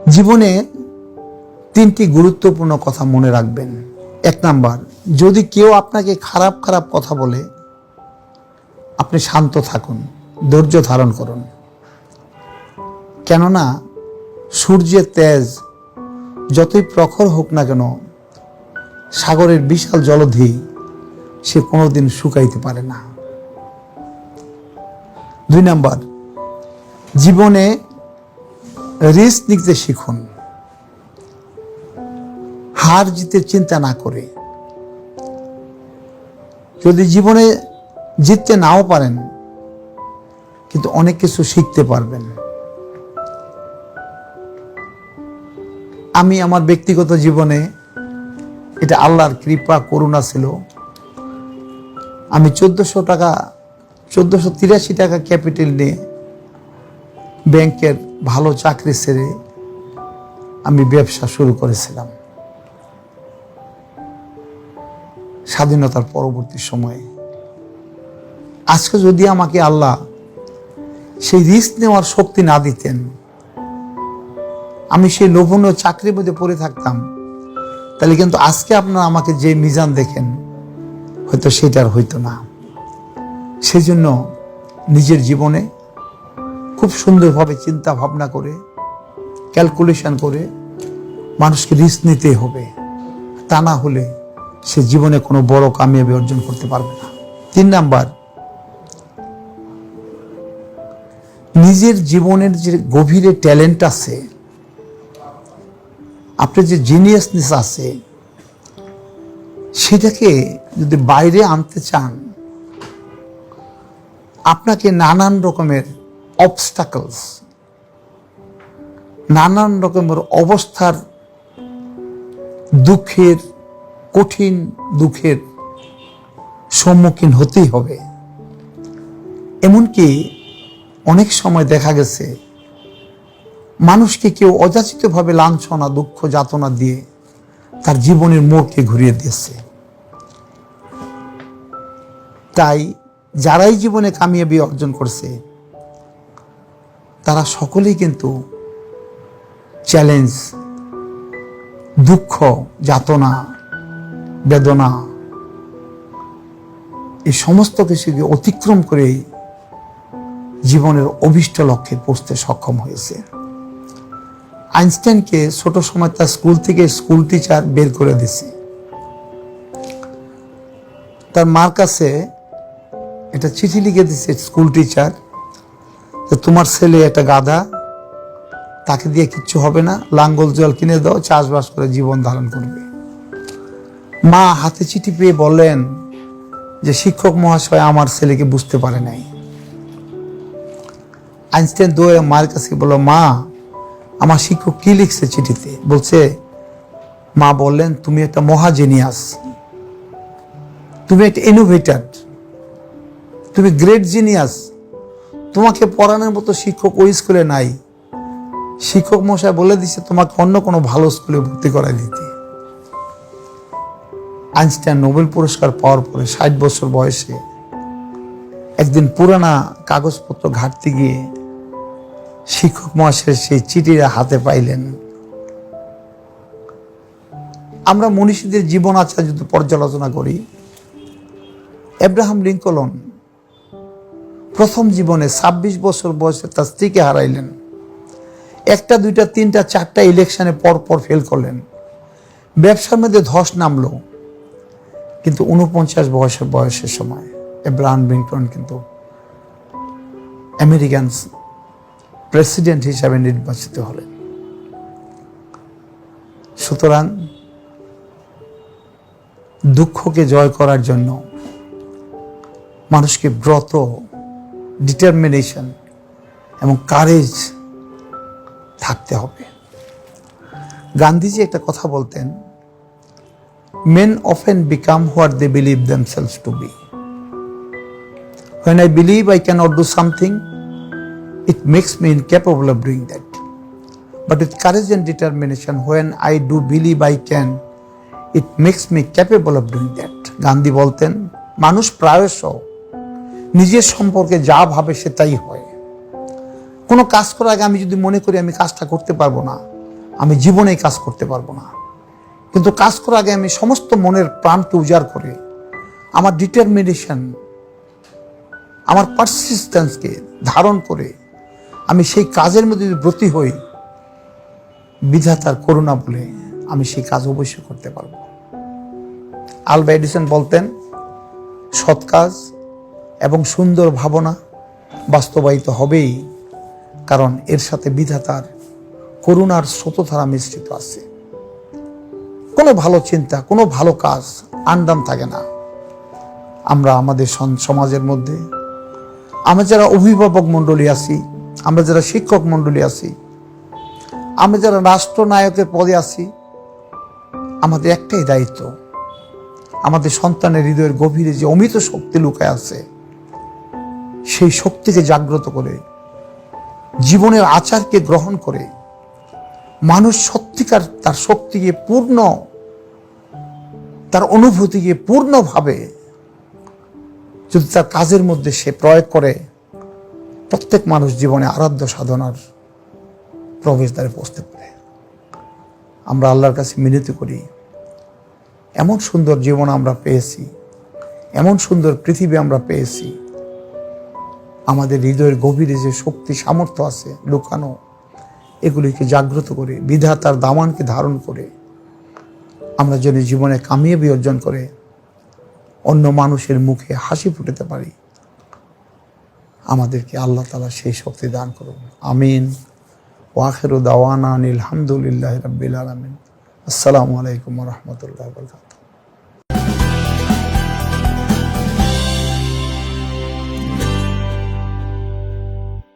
জীবনে তিনটি গুরুত্বপূর্ণ কথা মনে রাখবেন। 1 নাম্বার, যদি কেউ আপনাকে খারাপ খারাপ কথা বলে, আপনি শান্ত থাকুন, ধৈর্য ধারণ করুন। কেননা সূর্যের তেজ যতই প্রখর হোক না কেন, সাগরের বিশাল জলধি সে কোনোদিন শুকাইতে পারে না। 2 নাম্বার, জীবনে রিস্ক নিতে শিখুন, হার জিতের চিন্তা না করে। যদি জীবনে জিততে নাও পারেন, কিন্তু অনেক কিছু শিখতে পারবেন। আমি আমার ব্যক্তিগত জীবনে, এটা আল্লাহর কৃপা করুণা ছিল, আমি 1483 টাকা ক্যাপিটাল নিয়ে ব্যাংকের ভালো চাকরি ছেড়ে আমি ব্যবসা শুরু করেছিলাম স্বাধীনতার পরবর্তী সময়ে। আজকে যদি আমাকে আল্লাহ সেই রিস্ক নেওয়ার শক্তি না দিতেন, আমি সেই লোভনীয় চাকরির মধ্যে পড়ে থাকতাম, তাহলে কিন্তু আজকে আপনারা আমাকে যে মিজান দেখেন, হয়তো সেটার হইতো না। সেই জন্য নিজের জীবনে খুব সুন্দরভাবে চিন্তা ভাবনা করে, ক্যালকুলেশন করে মানুষকে রিস্ক নিতে হবে। তা না হলে সে জীবনে কোনো বড় কামিয়াবি অর্জন করতে পারবে না। 3 নাম্বার, নিজের জীবনের যে গভীরে ট্যালেন্ট আছে, আপনার যে জিনিয়াসনেস আছে, সেটাকে যদি বাইরে আনতে চান, আপনাকে নানান রকমের অবস্টাকলস, নানান রকমের অবস্থার দুঃখের, কঠিন দুঃখের সম্মুখীন হতেই হবে। এমনকি অনেক সময় দেখা গেছে মানুষকে কেউ অযাচিতভাবে লাঞ্ছনা, দুঃখ, যাতনা দিয়ে তার জীবনের মোড়কে ঘুরিয়ে দিয়েছে। তাই যারাই জীবনে কামিয়াবি অর্জন করছে, তারা সকলেই কিন্তু চ্যালেঞ্জ, দুঃখ, যাতনা, বেদনা, এই সমস্ত কিছুকে অতিক্রম করে জীবনের অভিষ্ট লক্ষ্যে পৌঁছতে সক্ষম হয়েছে। আইনস্টাইনকে ছোট সময় তার স্কুল থেকে স্কুল টিচার বের করে দিয়েছে। তার মার কাছে একটা চিঠি লিখে দিচ্ছে স্কুল টিচার, যে তোমার ছেলে একটা গাধা, তাকে দিয়ে কিচ্ছু হবে না, লাঙ্গল জল কিনে দাও, চাষবাস করে জীবন ধারণ করবে। মা হাতে চিঠি পেয়ে বললেন যে শিক্ষক মহাশয় আমার ছেলেকে বুঝতে পারে নাই। আইনস্টাইন দৌড়ে মার কাছে বলল, মা আমার শিক্ষক কি লিখছে চিঠিতে? বলছে, মা বললেন তুমি একটা মহাজিনিয়াস, তুমি একটা ইনোভেটর, তুমি গ্রেট জিনিয়াস, তোমাকে পড়ানোর মতো শিক্ষক ওই স্কুলে নাই। শিক্ষক মশাই বলে দিচ্ছে তোমাকে অন্য কোনো ভালো স্কুলে ভর্তি করাই দিতে। আইনস্টাইন নোবেল পুরস্কার পাওয়ার পরে 60 বছর বয়সে একদিন পুরানা কাগজপত্র ঘাটতে গিয়ে শিক্ষক মহাশয়ের সেই চিঠিটা হাতে পাইলেন। আমরা মনীষীদের জীবন আচার যদি পর্যালোচনা করি, আব্রাহাম লিঙ্কন প্রথম জীবনে 26 বছর বয়সে তার স্ত্রীকে হারাইলেন। 1টা 2টা 3টা 4টা ইলেকশনে পর ফেল করলেন। ব্যবসার মধ্যে ধস নামলো, কিন্তু 49 বয়সের সময় আব্রাহাম লিঙ্কন কিন্তু আমেরিকান প্রেসিডেন্ট হিসাবে নির্বাচিত হলেন। সুতরাং দুঃখকে জয় করার জন্য মানুষকে ব্রত, ডিটারমিনেশন এবং কারেজ থাকতে হবে। গান্ধীজি একটা কথা বলতেন, men often become what they believe themselves to be. When I believe I cannot do something, it makes me incapable of doing that. But with courage and determination, when I do believe I can, it makes me capable of doing that. Gandhi বলতেন, মানুষ প্রায়শ নিজের সম্পর্কে যা ভাবে সে তাই হয়। কোনো কাজ করার আগে আমি যদি মনে করি আমি কাজটা করতে পারবো না, আমি জীবনেই কাজ করতে পারবো না। কিন্তু কাজ করার আগে আমি সমস্ত মনের প্রাণকে উজাড় করে আমার ডিটারমিনেশন, আমার পারসিস্টেন্সকে ধারণ করে আমি সেই কাজের মধ্যে যদি ব্রতী হই, বিধাতার করুণা বলে আমি সেই কাজ অবশ্যই করতে পারবো। আলভা এডিসন বলতেন, সৎ কাজ এবং সুন্দর ভাবনা বাস্তবায়িত হবেই, কারণ এর সাথে বিধাতার করুণার স্রোতধারা মিশ্রিত আছে। কোনো ভালো চিন্তা, কোনো ভালো কাজ আন্ডাম থাকে না। আমরা আমাদের সমাজের মধ্যে, আমরা যারা অভিভাবক মণ্ডলী আছি, আমরা যারা শিক্ষক মণ্ডলী আছি, আমরা যারা রাষ্ট্রনায়কের পদে আছি, আমাদের একটাই দায়িত্ব, আমাদের সন্তানের হৃদয়ের গভীরে যে অমিত শক্তি লুকায় আছে, সেই শক্তিকে জাগ্রত করে, জীবনের আচারকে গ্রহণ করে, মানুষ সত্যিকার তার শক্তিকে পূর্ণ, তার অনুভূতিকে পূর্ণভাবে যদি তার কাজের মধ্যে সে প্রয়োগ করে, প্রত্যেক মানুষ জীবনে আরাধ্য সাধনার প্রবেশদ্বারে পৌঁছতে পারে। আমরা আল্লাহর কাছে মিনতি করি, এমন সুন্দর জীবন আমরা পেয়েছি, এমন সুন্দর পৃথিবী আমরা পেয়েছি, আমাদের হৃদয়ের গভীরে যে শক্তি সামর্থ্য আছে লুকানো, এগুলিকে জাগ্রত করে বিধাতার দামানকে ধারণ করে আমরা যেন জীবনে কামিয়াবি অর্জন করে অন্য মানুষের মুখে হাসি ফুটাতে পারি, আমাদেরকে আল্লাহ তাআলা সেই শক্তি দান করুন। আমিন। ওয়া আখিরু দাওয়ানা আনিল হামদুলিল্লাহি রাব্বিল আলামিন। আসসালামু আলাইকুম ওয়া রাহমাতুল্লাহি ওয়া বারাকাতুহু।